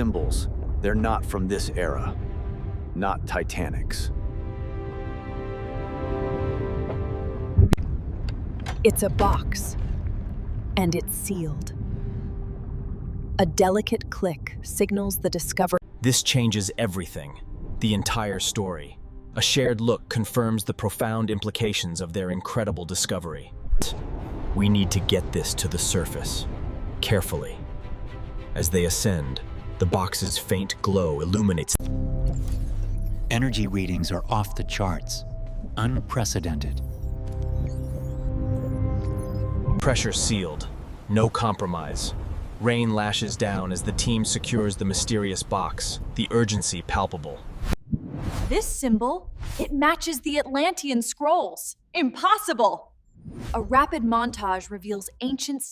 symbols, they're not from this era. Not Titanic's. It's a box, and it's sealed. A delicate click signals the discovery. This changes everything, the entire story. A shared look confirms the profound implications of their incredible discovery. We need to get this to the surface, carefully. As they ascend, the box's faint glow illuminates. Energy readings are off the charts, unprecedented. Pressure sealed, no compromise. Rain lashes down as the team secures the mysterious box, the urgency palpable. This symbol, it matches the Atlantean scrolls. Impossible! A rapid montage reveals ancient